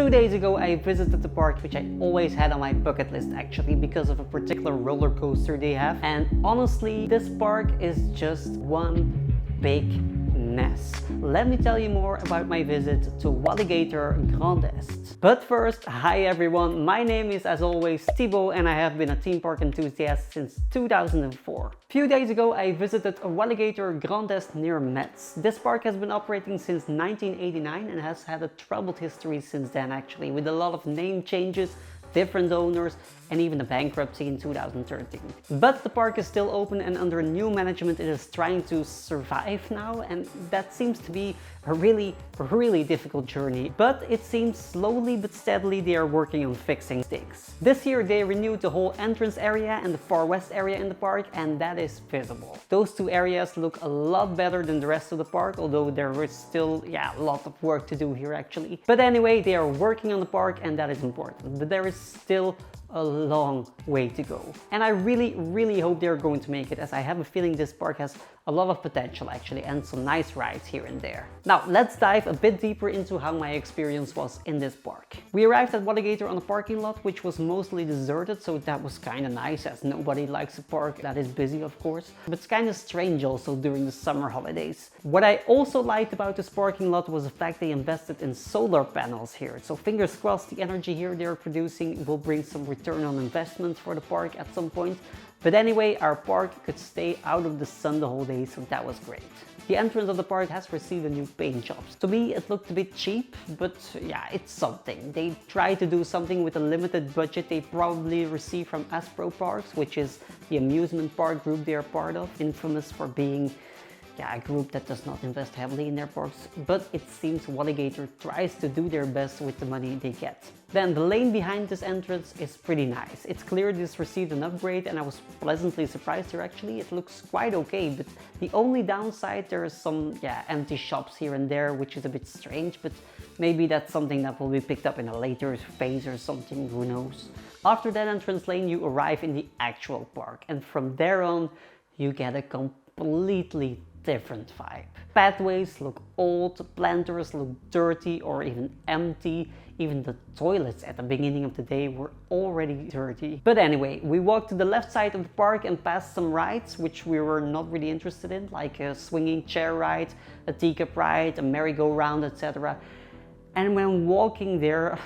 2 days ago I visited the park, which I always had on my bucket list actually because of a particular roller coaster they have, and honestly this park is just one big mess. Let me tell you more about my visit to Walygator Grand-Est. But first, hi everyone, my name is as always Thibault and I have been a theme park enthusiast since 2004. A few days ago I visited a Walygator Grand-Est near Metz. This park has been operating since 1989 and has had a troubled history since then actually, with a lot of name changes, different owners, and even a bankruptcy in 2013. But the park is still open and under new management it is trying to survive now, and that seems to be a really difficult journey. But it seems slowly but steadily they are working on fixing mistakes. This year they renewed the whole entrance area and the far west area in the park, and that is visible. Those two areas look a lot better than the rest of the park, although there is still a lot of work to do here actually. But anyway, they are working on the park and that is important. But there is still a long way to go. And I really hope they're going to make it, as I have a feeling this park has a lot of potential actually, and some nice rides here and there. Now let's dive a bit deeper into how my experience was in this park. We arrived at Walygator on a parking lot which was mostly deserted, so that was kind of nice, as nobody likes a park that is busy of course. But it's kind of strange also during the summer holidays. What I also liked about this parking lot was the fact they invested in solar panels here. So fingers crossed the energy here they're producing will bring some return on investment for the park at some point. But anyway, our park could stay out of the sun the whole day, so that was great. The entrance of the park has received a new paint job. To me it looked a bit cheap, but yeah, it's something. They tried to do something with a limited budget they probably received from Aspro Parks, which is the amusement park group they are part of, infamous for being a group that does not invest heavily in their parks. But it seems Walygator tries to do their best with the money they get. Then the lane behind this entrance is pretty nice. It's clear this received an upgrade and I was pleasantly surprised here actually. It looks quite okay, but the only downside, there are some empty shops here and there, which is a bit strange, but maybe that's something that will be picked up in a later phase or something, who knows. After that entrance lane you arrive in the actual park, and from there on you get a completely different vibe. Pathways look old, planters look dirty or even empty. Even the toilets at the beginning of the day were already dirty. But anyway, we walked to the left side of the park and passed some rides which we were not really interested in, like a swinging chair ride, a teacup ride, a merry-go-round, etc. And when walking there,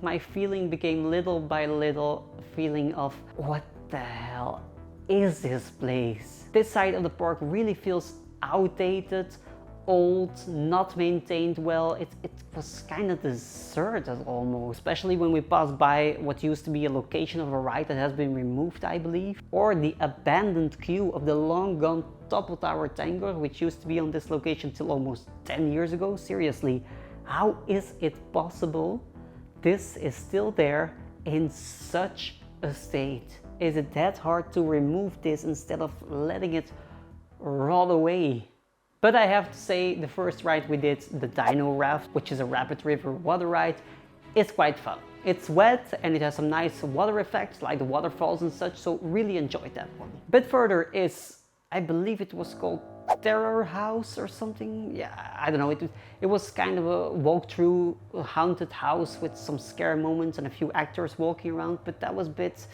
my feeling became little by little a feeling of what the hell is this place? This side of the park really feels outdated, old, not maintained well. It was kind of deserted almost, especially when we passed by what used to be a location of a ride that has been removed, I believe, or the abandoned queue of the long gone Topple Tower Tango, which used to be on this location till almost 10 years ago. Seriously, how is it possible this is still there in such a state? Is it that hard to remove this instead of letting it rot away? But I have to say, the first ride we did, the Dino Raft, which is a rapid river water ride, is quite fun. It's wet and it has some nice water effects like the waterfalls and such, so really enjoyed that one. A bit further is, I believe it was called Terror House or something. Yeah, I don't know. It was kind of a walk through a haunted house with some scare moments and a few actors walking around, but that was a bit,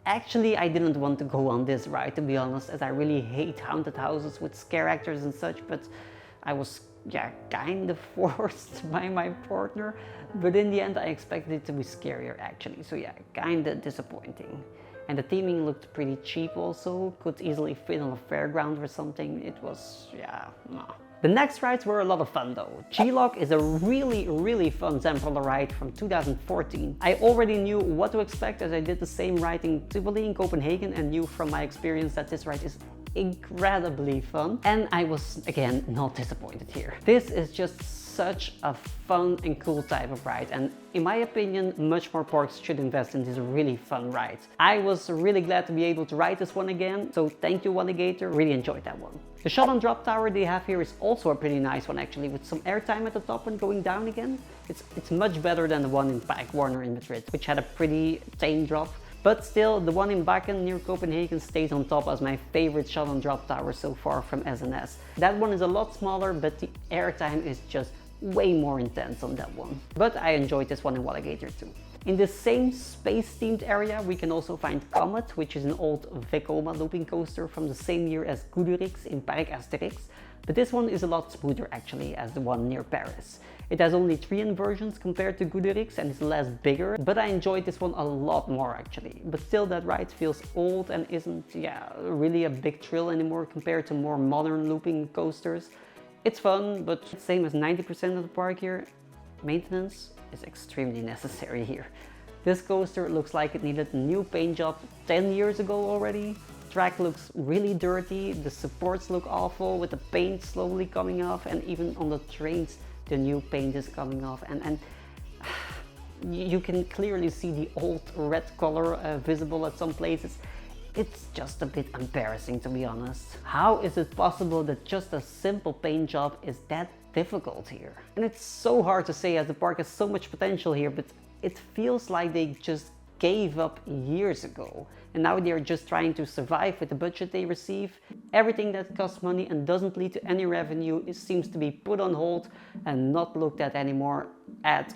Actually, I didn't want to go on this ride, to be honest, as I really hate haunted houses with scare actors and such, but I was kind of forced by my partner. But in the end I expected it to be scarier actually, so kind of disappointing. And the theming looked pretty cheap also, could easily fit on a fairground or something. It was, no. The next rides were a lot of fun though. G-Log is a really fun Zamperla ride from 2014. I already knew what to expect as I did the same ride in Tivoli in Copenhagen and knew from my experience that this ride is incredibly fun. And I was again not disappointed here. This is just such a fun and cool type of ride, and in my opinion much more parks should invest in these really fun rides. I was really glad to be able to ride this one again, so thank you Walygator, really enjoyed that one. The shot and drop tower they have here is also a pretty nice one actually, with some airtime at the top and going down again. It's much better than the one in Pike Warner in Madrid, which had a pretty tame drop. But still, the one in Bakken near Copenhagen stays on top as my favorite shot and drop tower so far from SNS. That one is a lot smaller, but the airtime is just way more intense on that one. But I enjoyed this one in Walygator too. In the same space-themed area, we can also find Comet, which is an old Vekoma looping coaster from the same year as Goederix in Park Asterix, but this one is a lot smoother actually as the one near Paris. It has only 3 inversions compared to Goederix and is less bigger, but I enjoyed this one a lot more actually. But still, that ride feels old and isn't, really a big thrill anymore compared to more modern looping coasters. It's fun, but same as 90% of the park here, maintenance is extremely necessary here. This coaster looks like it needed a new paint job 10 years ago already. The track looks really dirty, the supports look awful with the paint slowly coming off, and even on the trains the new paint is coming off, and you can clearly see the old red color visible at some places. It's just a bit embarrassing, to be honest. How is it possible that just a simple paint job is that difficult here? And it's so hard to say as the park has so much potential here, but it feels like they just gave up years ago and now they're just trying to survive with the budget they receive. Everything that costs money and doesn't lead to any revenue seems to be put on hold and not looked at anymore at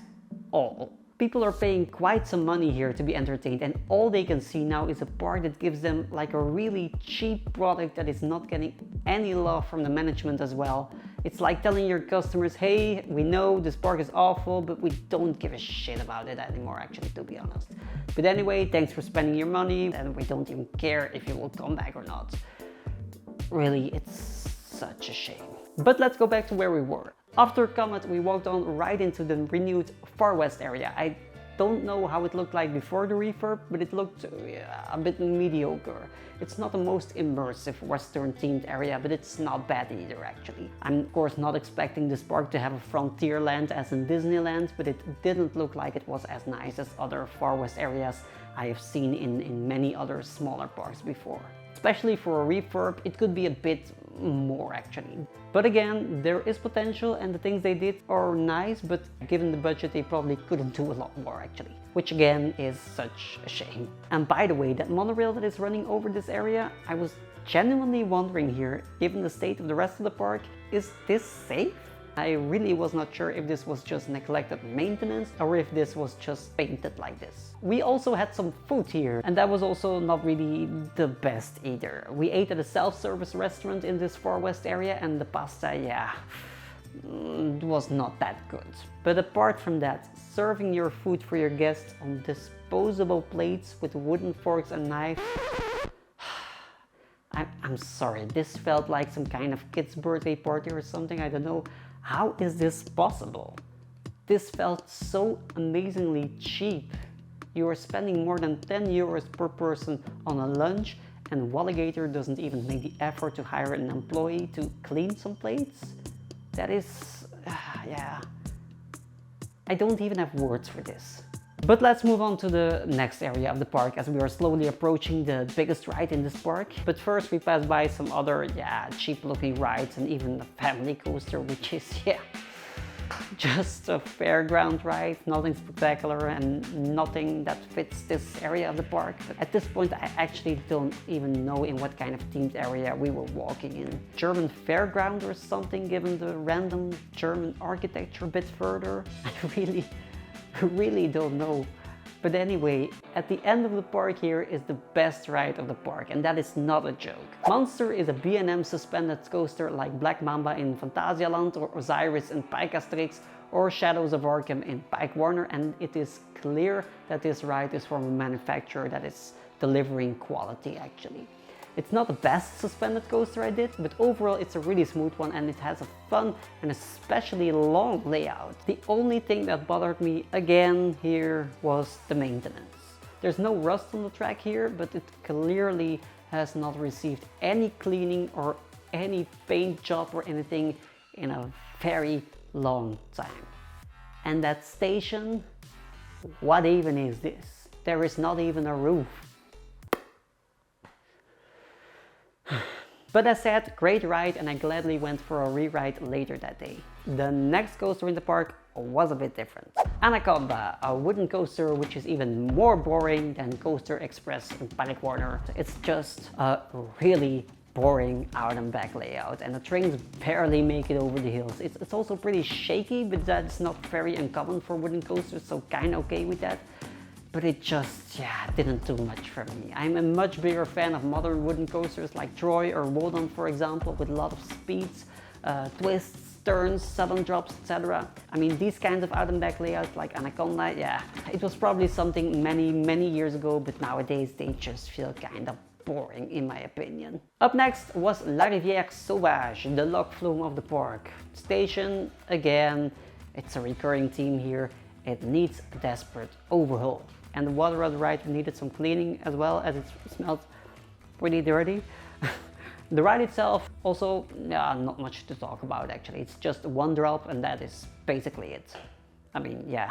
all. People are paying quite some money here to be entertained, and all they can see now is a park that gives them like a really cheap product that is not getting any love from the management as well. It's like telling your customers, hey, we know this park is awful, but we don't give a shit about it anymore actually, to be honest. But anyway, thanks for spending your money and we don't even care if you will come back or not. Really, it's such a shame. But let's go back to where we were. After Comet, we walked on right into the renewed Far West area. I don't know how it looked like before the refurb, but it looked a bit mediocre. It's not the most immersive Western themed area, but it's not bad either actually. I'm of course not expecting this park to have a frontier land as in Disneyland, but it didn't look like it was as nice as other Far West areas I have seen in many other smaller parks before. Especially for a refurb, it could be a bit more actually. But again, there is potential and the things they did are nice, but given the budget they probably couldn't do a lot more actually. Which again is such a shame. And by the way, that monorail that is running over this area, I was genuinely wondering here, given the state of the rest of the park, is this safe? I really was not sure if this was just neglected maintenance or if this was just painted like this. We also had some food here, and that was also not really the best either. We ate at a self-service restaurant in this Far West area and the pasta, was not that good. But apart from that, serving your food for your guests on disposable plates with wooden forks and knives, I'm sorry, this felt like some kind of kid's birthday party or something, I don't know. How is this possible? This felt so amazingly cheap. You are spending more than 10 euros per person on a lunch, and Walygator doesn't even make the effort to hire an employee to clean some plates? That is, I don't even have words for this. But let's move on to the next area of the park as we are slowly approaching the biggest ride in this park. But first we pass by some other, cheap looking rides and even a family coaster, which is, just a fairground ride, nothing spectacular and nothing that fits this area of the park. But at this point I actually don't even know in what kind of themed area we were walking in. German fairground or something, given the random German architecture a bit further. I really don't know. But anyway, at the end of the park here is the best ride of the park, and that is not a joke. Monster is a B&M suspended coaster like Black Mamba in Phantasialand or Osiris in Park Asterix or Shadows of Arkham in Park Warner, and it is clear that this ride is from a manufacturer that is delivering quality actually. It's not the best suspended coaster I did, but overall it's a really smooth one and it has a fun and especially long layout. The only thing that bothered me again here was the maintenance. There's no rust on the track here, but it clearly has not received any cleaning or any paint job or anything in a very long time. And that station, what even is this? There is not even a roof. But as said, great ride, and I gladly went for a re-ride later that day. The next coaster in the park was a bit different. Anaconda, a wooden coaster which is even more boring than Coaster Express in Park Warner. It's just a really boring out and back layout, and the trains barely make it over the hills. It's also pretty shaky, but that's not very uncommon for wooden coasters, so kinda okay with that. But it just, yeah, didn't do much for me. I'm a much bigger fan of modern wooden coasters like Troy or Wodan, for example, with a lot of speeds, twists, turns, sudden drops, etc. I mean, these kinds of out and back layouts like Anaconda, yeah, it was probably something many years ago, but nowadays they just feel kind of boring in my opinion. Up next was La Rivière Sauvage, the log flume of the park. Station, again, it's a recurring theme here. It needs a desperate overhaul. And the water on the ride needed some cleaning as well, as it smelled pretty dirty. The ride itself also, yeah, not much to talk about actually. It's just one drop and that is basically it. I mean, yeah.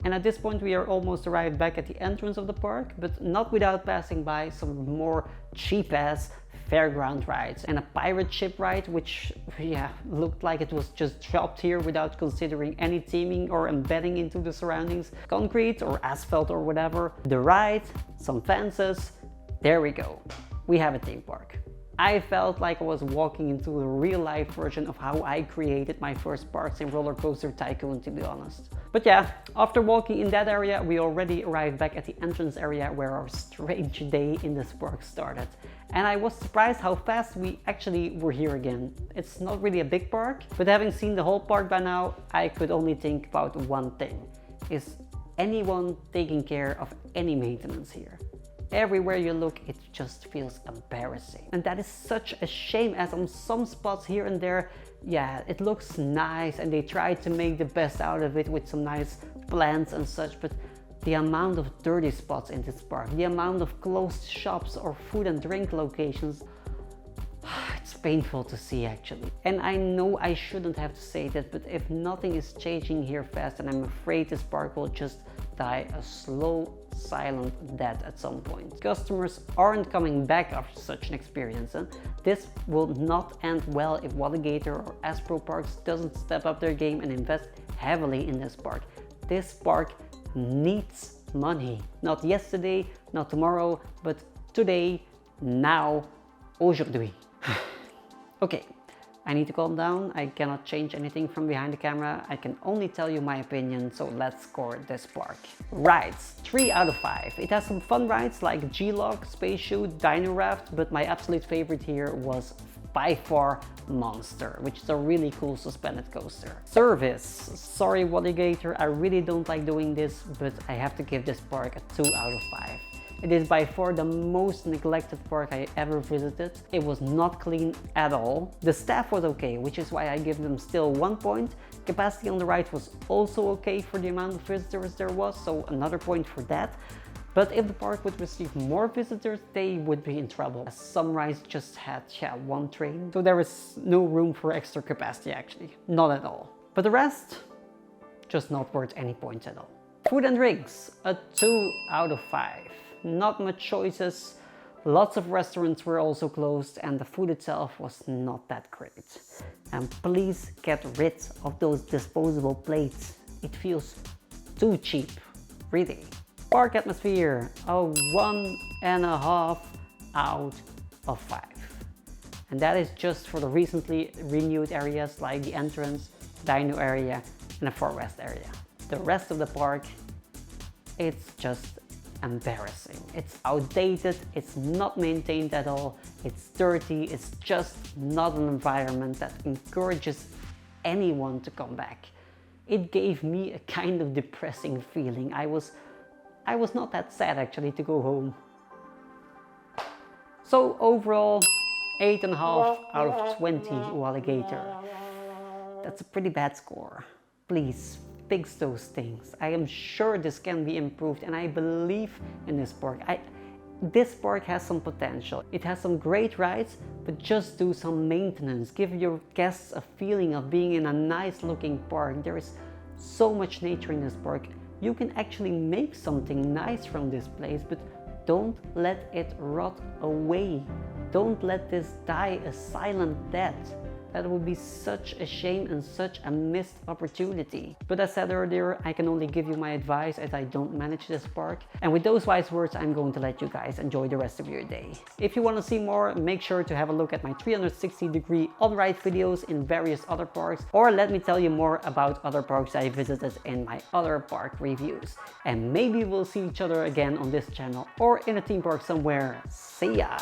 And at this point we are almost arrived back at the entrance of the park, but not without passing by some more cheap-ass fairground rides and a pirate ship ride, which, yeah, looked like it was just dropped here without considering any theming or embedding into the surroundings. Concrete or asphalt or whatever. The ride, some fences, there we go. We have a theme park. I felt like I was walking into a real-life version of how I created my first parks in Roller Coaster Tycoon, to be honest. But yeah, after walking in that area, we already arrived back at the entrance area where our strange day in this park started. And I was surprised how fast we actually were here again. It's not really a big park, but having seen the whole park by now, I could only think about one thing. Is anyone taking care of any maintenance here? Everywhere you look, it just feels embarrassing. And that is such a shame, as on some spots here and there, yeah, it looks nice and they try to make the best out of it with some nice plants and such, but the amount of dirty spots in this park, the amount of closed shops or food and drink locations, it's painful to see actually. And I know I shouldn't have to say that, but if nothing is changing here fast, and I'm afraid this park will just die a slow, silent death at some point. Customers aren't coming back after such an experience, and this will not end well if Walygator or Aspro Parks doesn't step up their game and invest heavily in this park. This park needs money. Not yesterday, not tomorrow, but today, now, aujourd'hui. Okay, I need to calm down. I cannot change anything from behind the camera. I can only tell you my opinion, so let's score this park. Rides, 3 out of 5. It has some fun rides like G-Log, Space Shoot, Dino Raft, but my absolute favorite here was by far Monster, which is a really cool suspended coaster. Service, sorry Walygator, I really don't like doing this, but I have to give this park a 2 out of 5. It is by far the most neglected park I ever visited. It was not clean at all. The staff was okay, which is why I give them still 1 point. Capacity on the ride was also okay for the amount of visitors there was, so another point for that. But if the park would receive more visitors, they would be in trouble. Some rides just had, yeah, 1 train, so there is no room for extra capacity actually. Not at all. But the rest, just not worth any points at all. Food and drinks, a 2 out of 5. Not much choices, lots of restaurants were also closed, and the food itself was not that great. And please get rid of those disposable plates. It feels too cheap, really. Park atmosphere, a 1.5 out of 5. And that is just for the recently renewed areas like the entrance, Dino area, and the Far West area. The rest of the park, it's just embarrassing. It's outdated, it's not maintained at all, it's dirty, it's just not an environment that encourages anyone to come back. It gave me a kind of depressing feeling. I was not that sad actually to go home. So overall, 8.5 out of 20 Walygator. That's a pretty bad score. Please fix those things. I am sure this can be improved, and I believe in this park. This park has some potential. It has some great rides, but just do some maintenance. Give your guests a feeling of being in a nice looking park. There is so much nature in this park. You can actually make something nice from this place, but don't let it rot away. Don't let this die a silent death. That would be such a shame and such a missed opportunity. But as said earlier, I can only give you my advice as I don't manage this park. And with those wise words, I'm going to let you guys enjoy the rest of your day. If you want to see more, make sure to have a look at my 360-degree on-ride videos in various other parks, or let me tell you more about other parks I visited in my other park reviews. And maybe we'll see each other again on this channel or in a theme park somewhere. See ya!